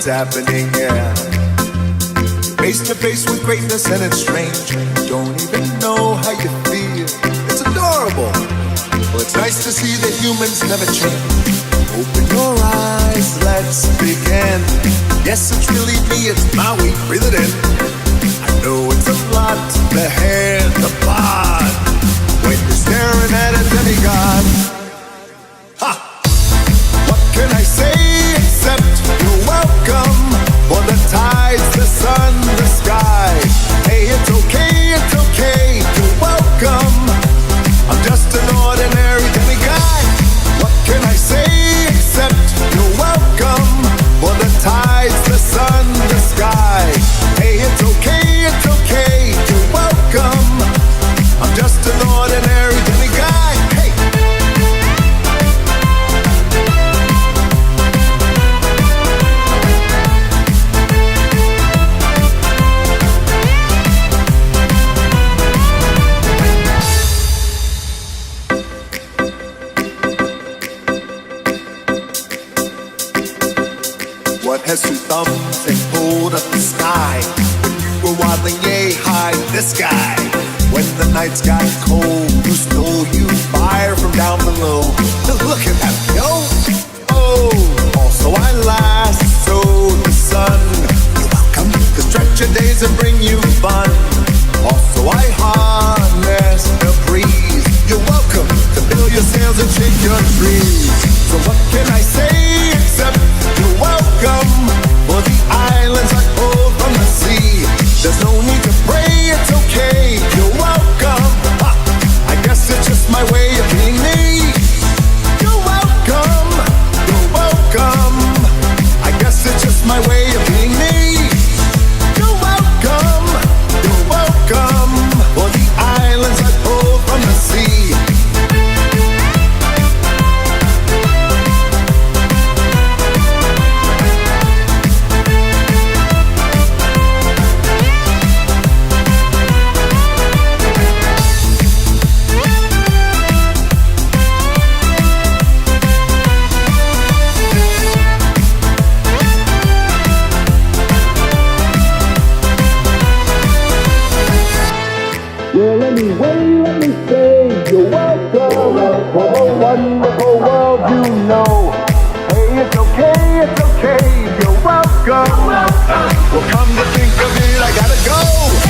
what's happening, yeah. Face to face with greatness and it's strange. Don't even know how you feel. It's adorable. Well, it's nice to see that humans never change. Open your eyes, let's begin. Yes, it's really me, it's Maui, breathe it in. I know it's a lot, the hair, the bod. When you're staring at a demigod. Ha! What can I say except you're welcome? For the tides, the sun, the sky. Hey, it's okay, you're welcome. I'm just an ordinary demigod. What can I say except you're welcome? For the tides, the sun, the sky. Hey, it's okay, you're welcome. I'm just an ordinary demigod. Hey! What has two thumbs and pulled up the sky? When you were waddling yay high, this guy. When the nights got cold, who stole you fire from down below? Look at that, yo! Oh, also I lassoed the sun. You're welcome to stretch your days and bring you fun. Also I harness the breeze. You're welcome to fill your sails and shake your trees. So what can I say except you're welcome? For the islands I pulled from the sea. There's no need to pray, it's okay. You're welcome. Ha! I guess it's just my way of being me. You're welcome. You're welcome. I guess it's just my way of being me. You're welcome. You're welcome. For the islands I pulled from the sea. Well, anyway, let me say you're welcome for the wonderful world you know. Hey, it's okay, you're welcome. Well, come to think of it, I gotta go.